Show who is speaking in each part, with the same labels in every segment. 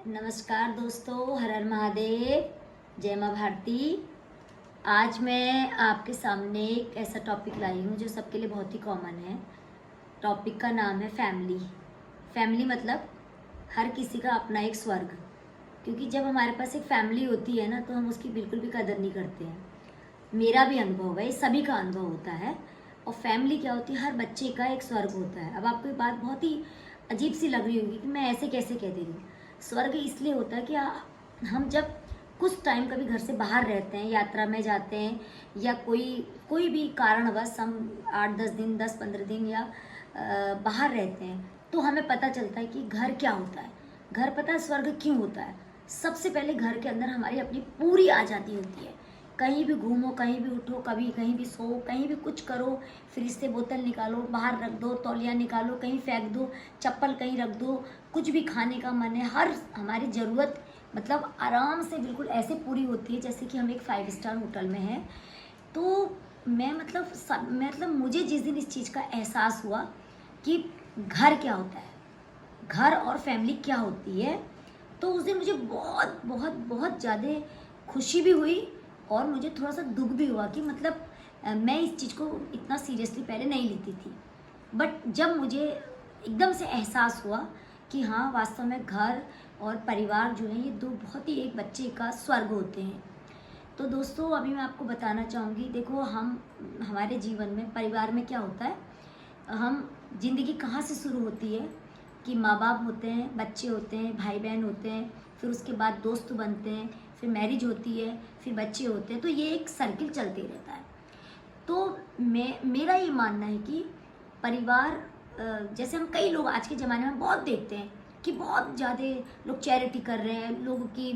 Speaker 1: नमस्कार दोस्तों, हर हर महादेव, जय माँ भारती। आज मैं आपके सामने एक ऐसा टॉपिक लाई हूँ जो सबके लिए बहुत ही कॉमन है। टॉपिक का नाम है फैमिली। फैमिली मतलब हर किसी का अपना एक स्वर्ग। क्योंकि जब हमारे पास एक फैमिली होती है ना, तो हम उसकी बिल्कुल भी कदर नहीं करते हैं। मेरा भी अनुभव है, सभी का अनुभव होता है। और फैमिली क्या होती है, हर बच्चे का एक स्वर्ग होता है। अब आपको ये बात बहुत ही अजीब सी लग रही होगी कि मैं ऐसे कैसे कह दे रही हूँ। स्वर्ग इसलिए होता है कि हम जब कुछ टाइम कभी घर से बाहर रहते हैं, यात्रा में जाते हैं, या कोई कोई भी कारणवश हम 8-10 दिन, 10-15 दिन या बाहर रहते हैं, तो हमें पता चलता है कि घर क्या होता है। घर पता है स्वर्ग क्यों होता है। सबसे पहले घर के अंदर हमारी अपनी पूरी आज़ादी होती है। कहीं भी घूमो, कहीं भी उठो, कभी कहीं भी सो, कहीं भी कुछ करो। फ्रिज से बोतल निकालो, बाहर रख दो, तौलिया निकालो, कहीं फेंक दो, चप्पल कहीं रख दो। कुछ भी खाने का मन है, हर हमारी ज़रूरत मतलब आराम से बिल्कुल ऐसे पूरी होती है जैसे कि हम एक 5 स्टार होटल में हैं। तो मैं मतलब मुझे जिस दिन इस चीज़ का एहसास हुआ कि घर क्या होता है, घर और फैमिली क्या होती है, तो उस दिन मुझे बहुत बहुत बहुत ज़्यादा खुशी भी हुई और मुझे थोड़ा सा दुख भी हुआ कि मतलब मैं इस चीज़ को इतना सीरियसली पहले नहीं लेती थी। बट जब मुझे एकदम से एहसास हुआ कि हाँ, वास्तव में घर और परिवार जो है, ये दो बहुत ही एक बच्चे का स्वर्ग होते हैं। तो दोस्तों, अभी मैं आपको बताना चाहूँगी, देखो हम हमारे जीवन में परिवार में क्या होता है, हम ज़िंदगी कहाँ से शुरू होती है कि माँ बाप होते हैं, बच्चे होते हैं, भाई बहन होते हैं, फिर उसके बाद दोस्त बनते हैं, फिर मैरिज होती है, फिर बच्चे होते हैं। तो ये एक सर्किल चलते ही रहता है। तो मेरा ये मानना है कि परिवार, जैसे हम कई लोग आज के ज़माने में बहुत देखते हैं कि बहुत ज़्यादा लोग चैरिटी कर रहे हैं, लोगों की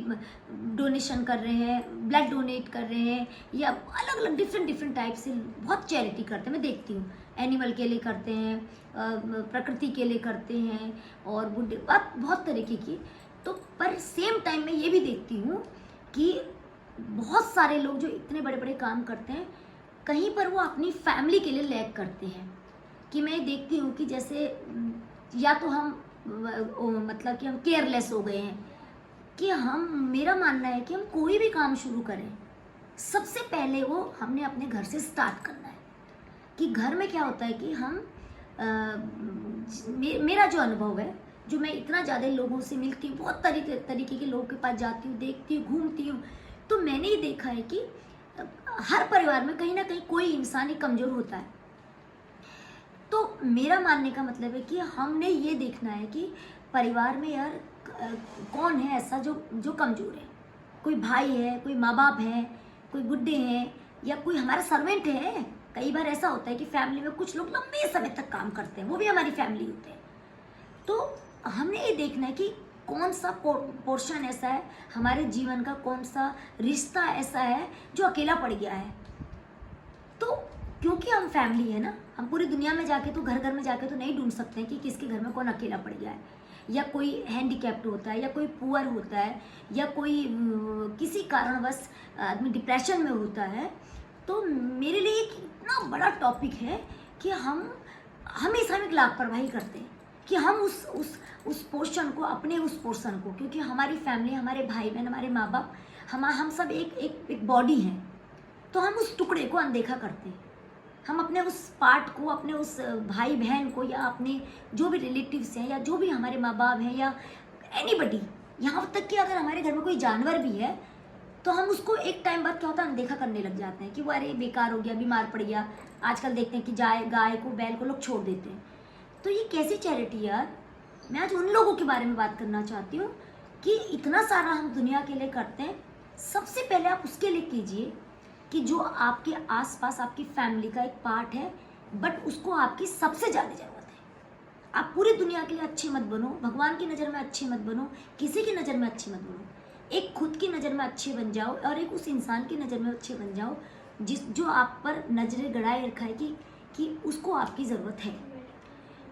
Speaker 1: डोनेशन कर रहे हैं, ब्लड डोनेट कर रहे हैं, या अलग अलग डिफरेंट टाइप से बहुत चैरिटी करते हैं। मैं देखती हूँ एनिमल के लिए करते हैं, प्रकृति के लिए करते हैं, और बुढ़े बात बहुत तरीके की। तो पर सेम टाइम में ये भी देखती हूँ कि बहुत सारे लोग जो इतने बड़े बड़े काम करते हैं, कहीं पर वो अपनी फैमिली के लिए लैग करते हैं। कि मैं देखती हूँ कि जैसे या तो हम मतलब कि हम केयरलेस हो गए हैं कि हम मेरा मानना है कि हम कोई भी काम शुरू करें, सबसे पहले वो हमने अपने घर से स्टार्ट करना है। कि घर में क्या होता है कि हम मेरा जो अनुभव है, जो मैं इतना ज़्यादा लोगों से मिलती हूँ, बहुत तरीके के लोगों के पास जाती हूँ, देखती हूँ, घूमती हूँ, तो मैंने ये देखा है कि हर परिवार में कहीं ना कहीं कोई इंसान ही कमज़ोर होता है। तो मेरा मानने का मतलब है कि हमने ये देखना है कि परिवार में यार कौन है ऐसा जो जो कमज़ोर है। कोई भाई है, कोई माँ बाप है, कोई बुढ़े हैं, या कोई हमारा सर्वेंट है। कई बार ऐसा होता है कि फैमिली में कुछ लोग लंबे समय तक काम करते हैं, वो भी हमारी फैमिली होते हैं। तो हमने ये देखना है कि कौन सा पोर्शन ऐसा है हमारे जीवन का, कौन सा रिश्ता ऐसा है जो अकेला पड़ गया है। तो क्योंकि हम फैमिली है ना, हम पूरी दुनिया में जाके तो घर घर में जाके तो नहीं ढूंढ सकते हैं कि किसके घर में कौन अकेला पड़ गया है, या कोई हैंडीकैप्ड होता है, या कोई पुअर होता है, या कोई किसी कारणवश आदमी डिप्रेशन में होता है। तो मेरे लिए एक इतना बड़ा टॉपिक है कि हम हमेशा एक लापरवाही करते हैं कि हम उस पोर्शन को, अपने उस पोर्शन को, क्योंकि हमारी फैमिली, हमारे भाई बहन, हमारे माँ बाप, हम सब एक बॉडी हैं, तो हम उस टुकड़े को अनदेखा करते हैं। हम अपने उस पार्ट को, अपने उस भाई बहन को, या अपने जो भी रिलेटिव्स हैं, या जो भी हमारे माँ बाप हैं, या एनीबडी, यहाँ तक कि अगर हमारे घर में कोई जानवर भी है, तो हम उसको एक टाइम बाद क्या होता है, अनदेखा करने लग जाते हैं कि वो अरे बेकार हो गया, बीमार पड़ गया। आजकल देखते हैं कि गाय को, बैल को लोग छोड़ देते हैं। तो ये कैसी चैरिटी यार। मैं आज उन लोगों के बारे में बात करना चाहती हूँ कि इतना सारा हम दुनिया के लिए करते हैं, सबसे पहले आप उसके लिए कीजिए कि जो आपके आसपास आपकी फैमिली का एक पार्ट है, बट उसको आपकी सबसे ज़्यादा ज़रूरत है। आप पूरी दुनिया के लिए अच्छे मत बनो, भगवान की नज़र में अच्छे मत बनो, किसी की नज़र में अच्छे मत बनो। एक खुद की नज़र में अच्छे बन जाओ, और एक उस इंसान की नज़र में अच्छे बन जाओ जो आप पर नज़रें गड़ाए रखा है कि उसको आपकी ज़रूरत है।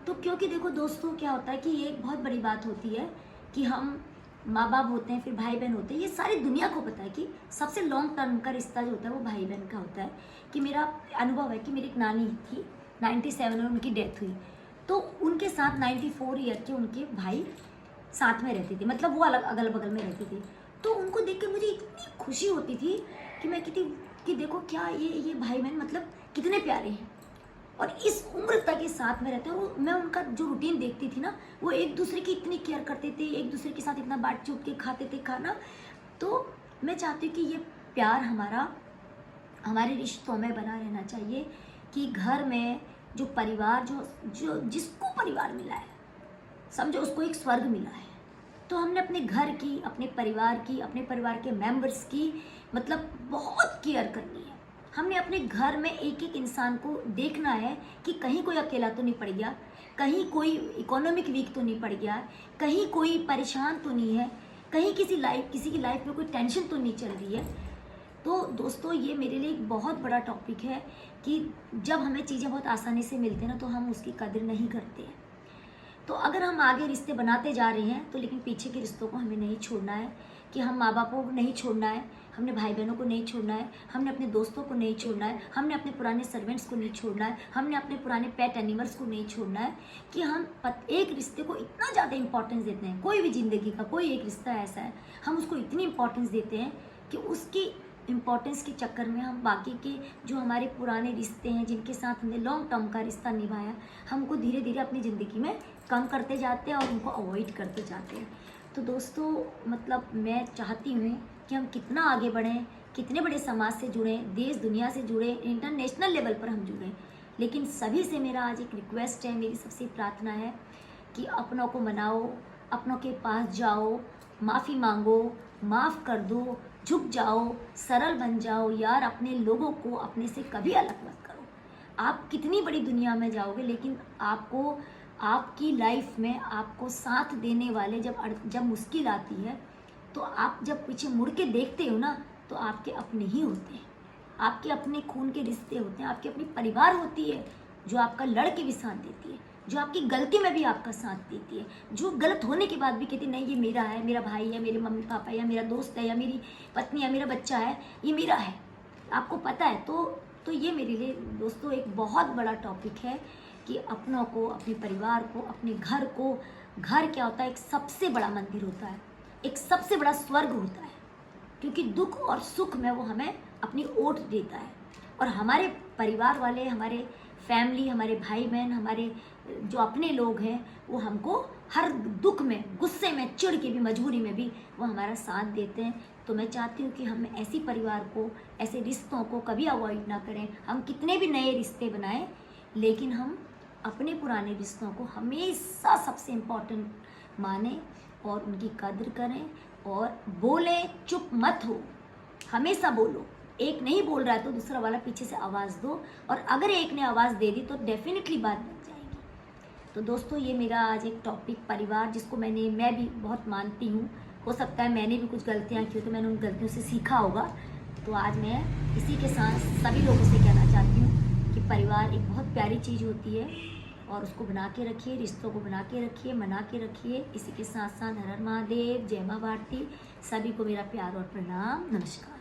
Speaker 1: तो क्योंकि देखो दोस्तों, क्या होता है कि ये एक बहुत बड़ी बात होती है कि हम माँ बाप होते हैं, फिर भाई बहन होते हैं। ये सारी दुनिया को पता है कि सबसे लॉन्ग टर्म का रिश्ता जो होता है वो भाई बहन का होता है। कि मेरा अनुभव है कि मेरी एक नानी थी, 97 में उनकी डेथ हुई, तो उनके साथ 94 ईयर के उनके भाई साथ में रहती थी, मतलब वो अलग अगल बगल में रहती थी। तो उनको देख के मुझे इतनी खुशी होती थी कि मैं कहती कि देखो क्या ये भाई बहन मतलब कितने प्यारे हैं और इस उम्र तक ये साथ में रहते हैं। और मैं उनका जो रूटीन देखती थी ना, वो एक दूसरे की इतनी केयर करते थे, एक दूसरे के साथ इतना बात चूट के खाते थे खाना। तो मैं चाहती हूँ कि ये प्यार हमारे रिश्तों में बना रहना चाहिए, कि घर में जो परिवार जो जिसको परिवार मिला है, समझो उसको एक स्वर्ग मिला है। तो हमने अपने घर की, अपने परिवार के मेंबर्स की मतलब बहुत केयर करनी है। हमने अपने घर में एक एक इंसान को देखना है कि कहीं कोई अकेला तो नहीं पड़ गया, कहीं कोई इकोनॉमिक वीक तो नहीं पड़ गया, कहीं कोई परेशान तो नहीं है, कहीं किसी की लाइफ में कोई टेंशन तो नहीं चल रही है। तो दोस्तों ये मेरे लिए एक बहुत बड़ा टॉपिक है कि जब हमें चीज़ें बहुत आसानी से मिलती हैं ना, तो हम उसकी कदर नहीं करते हैं। तो अगर हम आगे रिश्ते बनाते जा रहे हैं तो लेकिन पीछे के रिश्तों को हमें नहीं छोड़ना है, कि हम माँ बापों को नहीं छोड़ना है, हमने भाई बहनों को नहीं छोड़ना है, हमने अपने दोस्तों को नहीं छोड़ना है, हमने अपने पुराने सर्वेंट्स को नहीं छोड़ना है, हमने अपने पुराने पेट एनिमल्स को नहीं छोड़ना है। कि हम एक रिश्ते को इतना ज़्यादा इंपॉर्टेंस देते हैं, कोई भी ज़िंदगी का कोई एक रिश्ता ऐसा है, हम उसको इतनी इंपॉर्टेंस देते हैं कि उसकी इम्पॉर्टेंस के चक्कर में हम बाकी के जो हमारे पुराने रिश्ते हैं, जिनके साथ हमने लॉन्ग टर्म का रिश्ता निभाया, हमको धीरे धीरे अपनी ज़िंदगी में कम करते जाते हैं और उनको अवॉइड करते जाते हैं। तो दोस्तों मतलब मैं चाहती हूँ कि हम कितना आगे बढ़ें, कितने बड़े समाज से जुड़ें, देश दुनिया से जुड़ें, इंटरनेशनल लेवल पर हम जुड़ें। लेकिन सभी से मेरा आज एक रिक्वेस्ट है, मेरी सबसे प्रार्थना है कि अपनों को मनाओ, अपनों के पास जाओ, माफ़ी मांगो, माफ़ कर दो, झुक जाओ, सरल बन जाओ। यार अपने लोगों को अपने से कभी अलग मत करो। आप कितनी बड़ी दुनिया में जाओगे, लेकिन आपको आपकी लाइफ में आपको साथ देने वाले जब मुश्किल आती है, तो आप जब पीछे मुड़ के देखते हो ना, तो आपके अपने ही होते हैं, आपके अपने खून के रिश्ते होते हैं, आपकी अपनी परिवार होती है जो आपका लड़ के भी साथ देती है, जो आपकी गलती में भी आपका साथ देती है, जो गलत होने के बाद भी कहती नहीं ये मेरा है, मेरा भाई है, मेरे मम्मी पापा या मेरा दोस्त है या मेरी पत्नी या मेरा बच्चा है, ये मेरा है, आपको पता है। तो ये मेरे लिए दोस्तों एक बहुत बड़ा टॉपिक है कि अपनों को, अपने परिवार को, अपने घर को, घर क्या होता है, एक सबसे बड़ा मंदिर होता है, एक सबसे बड़ा स्वर्ग होता है, क्योंकि दुख और सुख में वो हमें अपनी ओट देता है। और हमारे परिवार वाले, हमारे फैमिली, हमारे भाई बहन, हमारे जो अपने लोग हैं, वो हमको हर दुख में, गुस्से में, चिढ़ के भी, मजबूरी में भी वो हमारा साथ देते हैं। तो मैं चाहती हूँ कि हम ऐसी परिवार को, ऐसे रिश्तों को कभी अवॉइड ना करें। हम कितने भी नए रिश्ते बनाएं, लेकिन हम अपने पुराने रिश्तों को हमेशा सबसे इम्पोर्टेंट माने और उनकी कद्र करें। और बोले, चुप मत हो, हमेशा बोलो। एक नहीं बोल रहा है तो दूसरा वाला पीछे से आवाज़ दो, और अगर एक ने आवाज़ दे दी तो डेफिनेटली बात बन जाएगी। तो दोस्तों ये मेरा आज एक टॉपिक परिवार, जिसको मैं भी बहुत मानती हूँ। हो सकता है मैंने भी कुछ गलतियाँ की हो, तो मैंने उन गलतियों से सीखा होगा। तो आज मैं इसी के साथ सभी लोगों से कहना चाहती हूँ कि परिवार एक बहुत प्यारी चीज़ होती है, और उसको बना के रखिए, रिश्तों को बना के रखिए, मना के रखिए। इसी के साथ साथ हर हर महादेव, जय माँ भारती। सभी को मेरा प्यार और प्रणाम, नमस्कार।